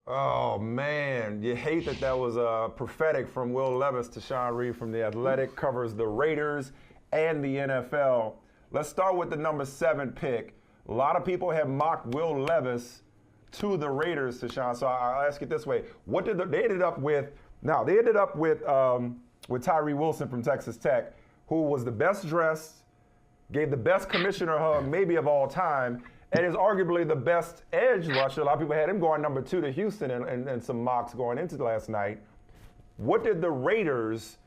Oh man, you hate that that was prophetic from Will Levis. Tashan Reed from The Athletic covers the Raiders and the NFL. Let's start with the number 7 pick. A lot of people have mocked Will Levis to the Raiders, Tashan. So I'll ask it this way: what did they ended up with? Now they ended up with Tyree Wilson from Texas Tech, who was the best dressed, gave the best commissioner hug maybe of all time, and is arguably the best edge rusher. A lot of people had him going number 2 to Houston and some mocks going into last night. What did the Raiders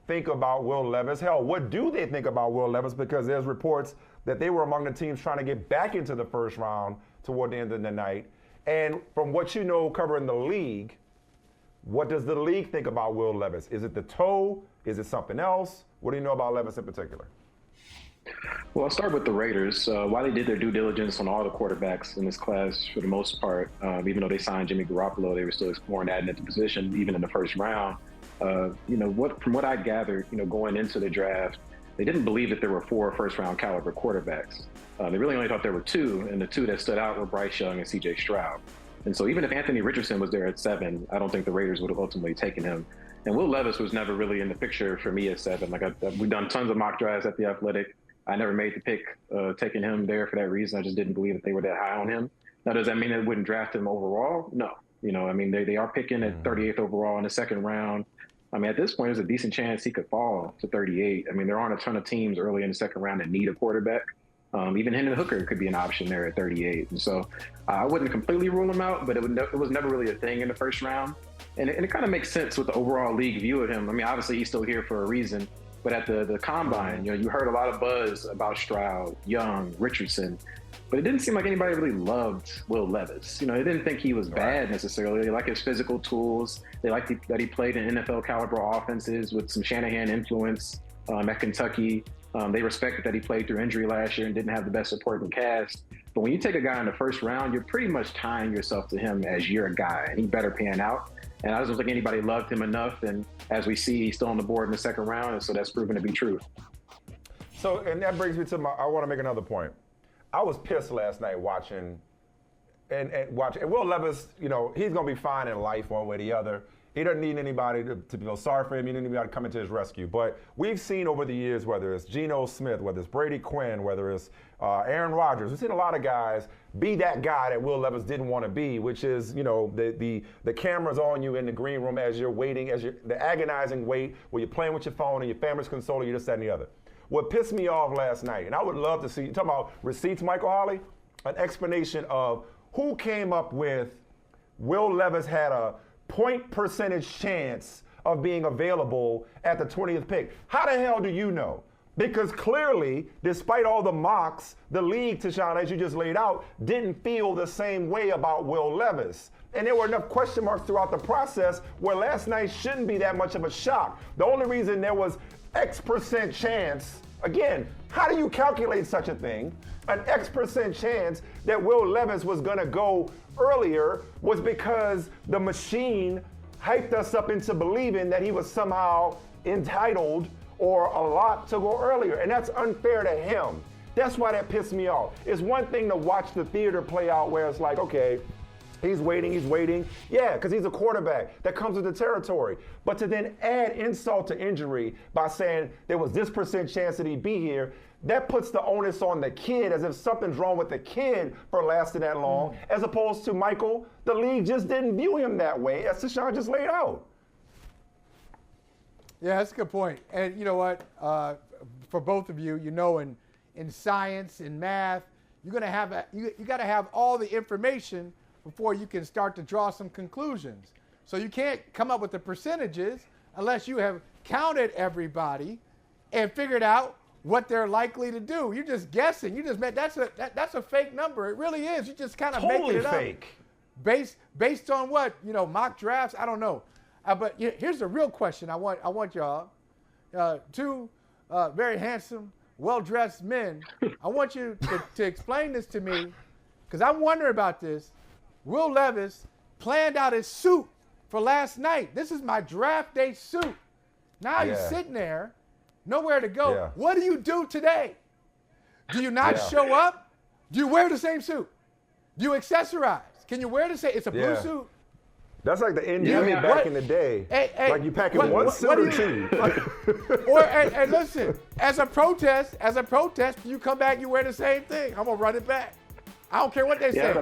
think about Will Levis? Hell, what do they think about Will Levis? Because there's reports that they were among the teams trying to get back into the first round toward the end of the night. And from what you know covering the league, what does the league think about Will Levis? Is it the toe? Is it something else? What do you know about Levis in particular? Well, I'll start with the Raiders. While they did their due diligence on all the quarterbacks in this class for the most part, even though they signed Jimmy Garoppolo, they were still exploring adding at the position, even in the first round. From what I gathered, going into the draft, they didn't believe that there were 4 first-round caliber quarterbacks. They really only thought there were 2, and the 2 that stood out were Bryce Young and C.J. Stroud. And so even if Anthony Richardson was there at 7, I don't think the Raiders would have ultimately taken him. And Will Levis was never really in the picture for me at 7. We've done tons of mock drafts at The Athletic. I never made the pick taking him there for that reason. I just didn't believe that they were that high on him. Now, does that mean they wouldn't draft him overall? No. They are picking at 38th overall in the second round. I mean, at this point, there's a decent chance he could fall to 38. I mean, there aren't a ton of teams early in the second round that need a quarterback. Even Hendon Hooker could be an option there at 38. And so I wouldn't completely rule him out, but it was never really a thing in the first round. And it kind of makes sense with the overall league view of him. I mean, obviously, he's still here for a reason. But at the combine, you heard a lot of buzz about Stroud, Young, Richardson, but it didn't seem like anybody really loved Will Levis. They didn't think he was bad necessarily. They like his physical tools. They liked that he played in NFL caliber offenses with some Shanahan influence at Kentucky. They respected that he played through injury last year and didn't have the best supporting cast. But when you take a guy in the first round, you're pretty much tying yourself to him as your guy, and he better pan out. And I don't think anybody loved him enough. And as we see, he's still on the board in the second round. And so that's proven to be true. So, and that brings me to I want to make another point. I was pissed last night watching. And Will Levis, he's going to be fine in life one way or the other. He doesn't need anybody to feel sorry for him. He doesn't need anybody to come into his rescue. But we've seen over the years, whether it's Geno Smith, whether it's Brady Quinn, whether it's Aaron Rodgers, we've seen a lot of guys be that guy that Will Levis didn't want to be, which is, the camera's on you in the green room as you're waiting, the agonizing wait where you're playing with your phone and your family's consoling you, this, that, and the other. What pissed me off last night, and I would love to see, you talking about receipts, Michael Holley, an explanation of who came up with Will Levis had a point percentage chance of being available at the 20th pick. How the hell do you know? Because clearly, despite all the mocks, the league, Tashan, as you just laid out, didn't feel the same way about Will Levis. And there were enough question marks throughout the process where last night shouldn't be that much of a shock. The only reason there was X% chance, again, how do you calculate such a thing? An X% chance that Will Levis was going to go earlier was because the machine hyped us up into believing that he was somehow entitled or a lot to go earlier. And that's unfair to him. That's why that pissed me off. It's one thing to watch the theater play out where it's like, okay, he's waiting. Yeah, because he's a quarterback. That comes with the territory. But to then add insult to injury by saying there was this % chance that he'd be here, that puts the onus on the kid as if something's wrong with the kid for lasting that long, as opposed to Michael, the league just didn't view him that way, as Tashan just laid out. Yeah, that's a good point. And you know what? For both of you, in science, in math, you got to have all the information before you can start to draw some conclusions. So you can't come up with the percentages unless you have counted everybody and figured out what they're likely to do. You're just guessing. That's a fake number. It really is. You just kind of making it up. Totally fake. Based on what? Mock drafts? I don't know. But here's the real question I want y'all. 2 very handsome, well-dressed men. I want you to explain this to me because I'm wondering about this. Will Levis planned out his suit for last night. This is my draft day suit. Now he's sitting there, nowhere to go. Yeah. What do you do today? Do you not show up? Do you wear the same suit? Do you accessorize? Can you wear the same? It's a blue suit. That's like the NBA back in the day. Like you packing one suit or two. Or and listen, as a protest, you come back, you wear the same thing. I'm gonna run it back. I don't care what they say.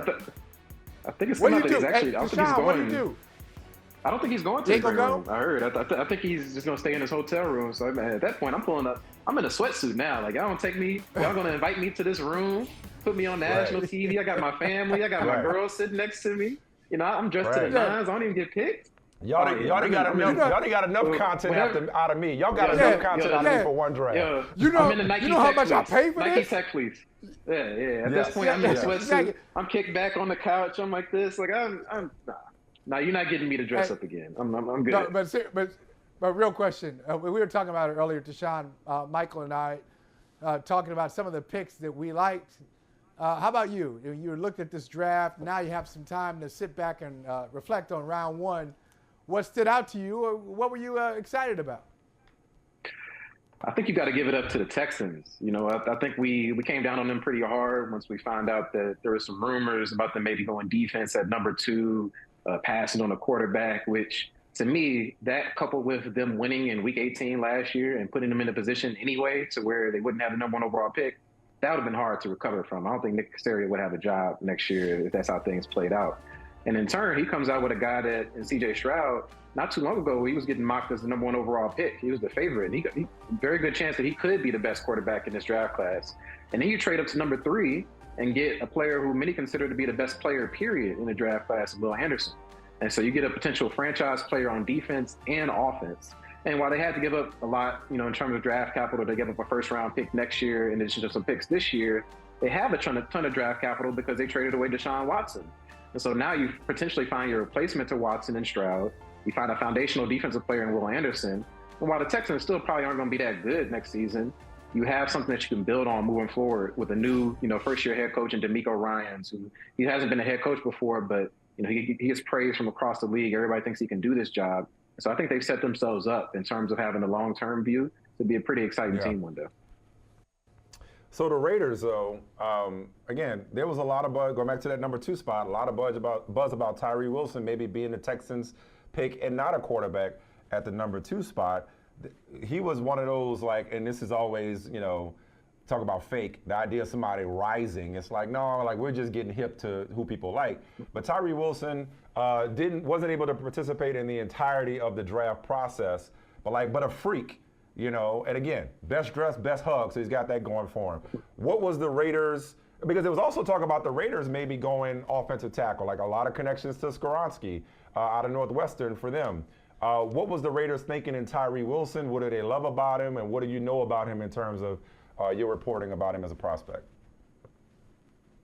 I think it's what do you something do? he's actually. Hey, I don't think he's Tashan, going. what do you do? I don't think he's going to the green room. I heard. I think he's just gonna stay in his hotel room. So at that point, I'm pulling up. I'm in a sweatsuit now. Like y'all don't take me. Y'all gonna invite me to this room, put me on national TV. I got my family. I got my girl sitting next to me. You know, I'm dressed to the nines. I don't even get picked. Y'all got enough content out of me. Y'all got enough content out of me for one draft. Yeah. You know how much I pay for Nike this? Tech fleece. Yeah. At this point, I'm in a sweatsuit. Exactly. I'm kicked back on the couch. I'm like this. Like I'm. Nah, you're not getting me to dress up again. I'm good. No, but real question. We were talking about it earlier, Tashan, Michael and I, talking about some of the picks that we liked. How about you? You looked at this draft. Now you have some time to sit back and reflect on round one. What stood out to you, or what were you excited about? I think you got to give it up to the Texans. You know, I think we came down on them pretty hard once we found out that there were some rumors about them maybe going defense at number 2, passing on a quarterback, which to me, that coupled with them winning in week 18 last year and putting them in a position anyway to where they wouldn't have the number 1 overall pick, that would have been hard to recover from. I don't think Nick Caserio would have a job next year if that's how things played out. And in turn, he comes out with a guy that, in C.J. Stroud, not too long ago, he was getting mocked as the number 1 overall pick. He was the favorite. And he very good chance that he could be the best quarterback in this draft class. And then you trade up to number 3 and get a player who many consider to be the best player, period, in the draft class, Will Anderson. And so you get a potential franchise player on defense and offense. And while they had to give up a lot, you know, in terms of draft capital, they give up a first-round pick next year and addition to some picks this year, they have a ton of draft capital because they traded away Deshaun Watson. And so now you potentially find your replacement to Watson and Stroud. You find a foundational defensive player in Will Anderson. And while the Texans still probably aren't going to be that good next season, you have something that you can build on moving forward with a new, you know, first-year head coach in DeMeco Ryans, who he hasn't been a head coach before, but you know he gets praise from across the league. Everybody thinks he can do this job. So I think they've set themselves up in terms of having a long-term view to be a pretty exciting team one day. So the Raiders, though, again, there was a lot of buzz, going back to that number 2 spot, a lot of buzz about Tyree Wilson maybe being the Texans' pick and not a quarterback at the number 2 spot. He was one of those, like, and this is always, you know, talk about fake, the idea of somebody rising. It's like, no, like we're just getting hip to who people like. But Tyree Wilson wasn't able to participate in the entirety of the draft process, but a freak. You know, and again, best dressed, best hug, so he's got that going for him. What was the Raiders, because there was also talk about the Raiders maybe going offensive tackle, like a lot of connections to Skoronski out of Northwestern for them. What was the Raiders thinking in Tyree Wilson? What do they love about him, and what do you know about him in terms of your reporting about him as a prospect?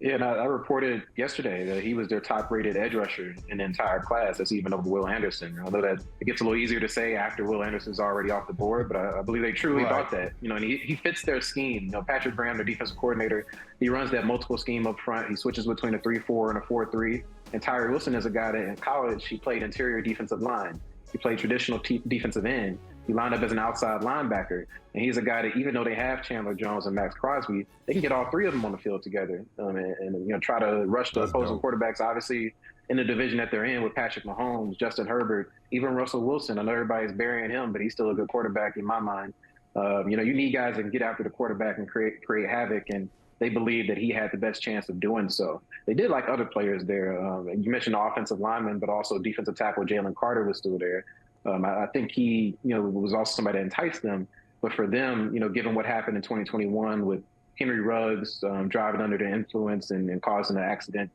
Yeah, and I reported yesterday that he was their top-rated edge rusher in the entire class. That's even over Will Anderson. Although that it gets a little easier to say after Will Anderson's already off the board, but I believe they truly thought that. You know, and he fits their scheme. You know, Patrick Graham, their defensive coordinator, he runs that multiple scheme up front. He switches between a 3-4 and a 4-3. And Tyree Wilson is a guy that in college he played interior defensive line. He played traditional defensive end. He lined up as an outside linebacker, and he's a guy that even though they have Chandler Jones and Max Crosby, they can get all 3 of them on the field together and you know try to rush the opposing quarterbacks. Obviously, in the division that they're in with Patrick Mahomes, Justin Herbert, even Russell Wilson. I know everybody's burying him, but he's still a good quarterback in my mind. You know, you need guys that can get after the quarterback and create havoc, and they believe that he had the best chance of doing so. They did like other players there. You mentioned the offensive lineman, but also defensive tackle Jalen Carter was still there. I think he, you know, was also somebody that enticed them. But for them, you know, given what happened in 2021 with Henry Ruggs driving under the influence and causing an accident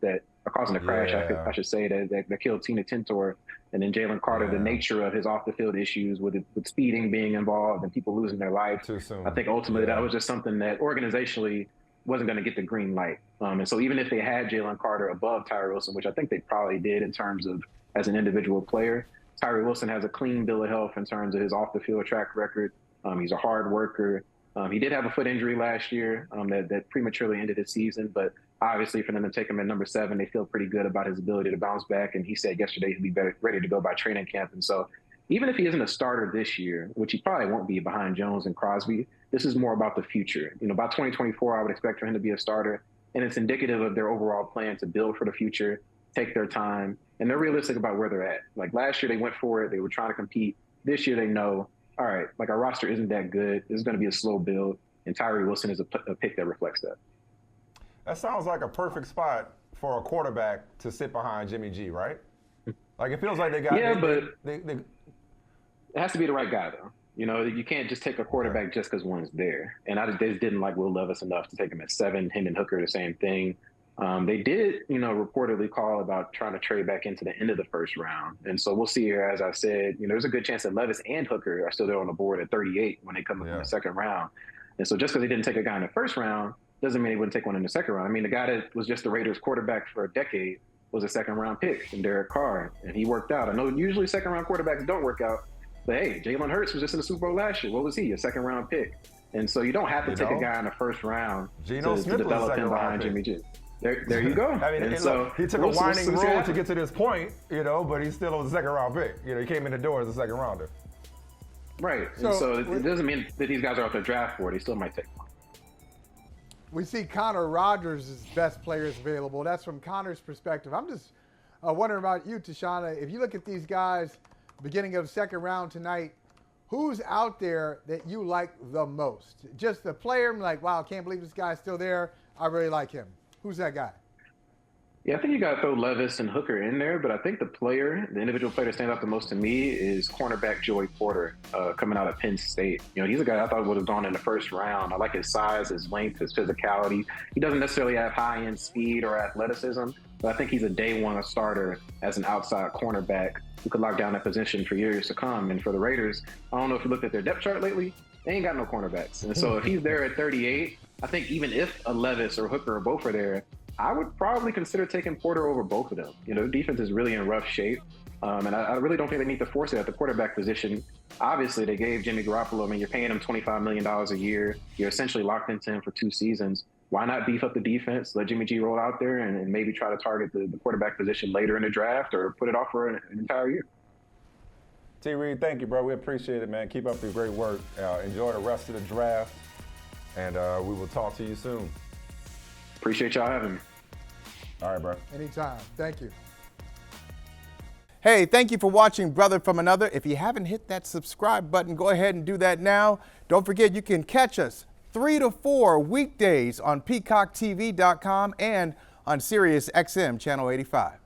causing a crash, I should say, that killed Tina Tintor, and then Jalen Carter, the nature of his off-the-field issues with speeding being involved and people losing their life. Too soon. I think ultimately that was just something that organizationally wasn't going to get the green light. And so even if they had Jalen Carter above Tyree Wilson, which I think they probably did in terms of as an individual player, Tyree Wilson has a clean bill of health in terms of his off-the-field track record. He's a hard worker. He did have a foot injury last year that prematurely ended his season, but obviously for them to take him at number 7, they feel pretty good about his ability to bounce back. And he said yesterday he'd be ready to go by training camp. And so even if he isn't a starter this year, which he probably won't be behind Jones and Crosby, this is more about the future. You know, by 2024, I would expect for him to be a starter. And it's indicative of their overall plan to build for the future, take their time, and they're realistic about where they're at. Like last year, they went for it. They were trying to compete. This year, they know, all right, like our roster isn't that good. This is going to be a slow build, and Tyree Wilson is a pick that reflects that. That sounds like a perfect spot for a quarterback to sit behind Jimmy G, right? Like it feels like they got. Yeah, but they, it has to be the right guy, though. You know, you can't just take a quarterback just because one's there. And I just didn't like Will Levis enough to take him at 7. Him and Hooker, the same thing. They did, you know, reportedly call about trying to trade back into the end of the first round. And so we'll see here, as I said, you know, there's a good chance that Levis and Hooker are still there on the board at 38 when they come up in the second round. And so just because they didn't take a guy in the first round doesn't mean they wouldn't take one in the second round. I mean, the guy that was just the Raiders quarterback for a decade was a second round pick in Derek Carr, and he worked out. I know usually second round quarterbacks don't work out, but hey, Jalen Hurts was just in the Super Bowl last year. What was he? A second round pick. And so you don't have to take a guy in the first round to develop him behind Jimmy G. There you go. I mean, and so he took a winding road to get to this point, you know, but he still was a second round pick. You know, he came in the door as a second rounder. Right. So it doesn't mean that these guys are off the draft board. He still might take one. We see Connor Rogers as best players available. That's from Connor's perspective. I'm just wondering about you, Tashan. If you look at these guys, beginning of second round tonight, who's out there that you like the most? Just the player, like, wow, I can't believe this guy's still there. I really like him. Who's that guy? Yeah, I think you got to throw Levis and Hooker in there, but I think the individual player that stands out the most to me is cornerback Joey Porter, coming out of Penn State. You know, he's a guy I thought would have gone in the first round. I like his size, his length, his physicality. He doesn't necessarily have high-end speed or athleticism, but I think he's a day one starter as an outside cornerback who could lock down that position for years to come. And for the Raiders, I don't know if you looked at their depth chart lately, they ain't got no cornerbacks. And so if he's there at 38, I think even if a Levis or Hooker or both are there, I would probably consider taking Porter over both of them. You know, the defense is really in rough shape. And I really don't think they need to force it at the quarterback position. Obviously, they gave Jimmy Garoppolo, I mean, you're paying him $25 million a year. You're essentially locked into him for 2 seasons. Why not beef up the defense, let Jimmy G roll out there and maybe try to target the quarterback position later in the draft or put it off for an entire year? T. Reed, thank you, bro. We appreciate it, man. Keep up the great work. Enjoy the rest of the draft, and we will talk to you soon. Appreciate y'all having me. All right, bro. Anytime. Thank you. Hey, thank you for watching Brother from Another. If you haven't hit that subscribe button, go ahead and do that now. Don't forget you can catch us 3 to 4 weekdays on PeacockTV.com and on Sirius XM Channel 85.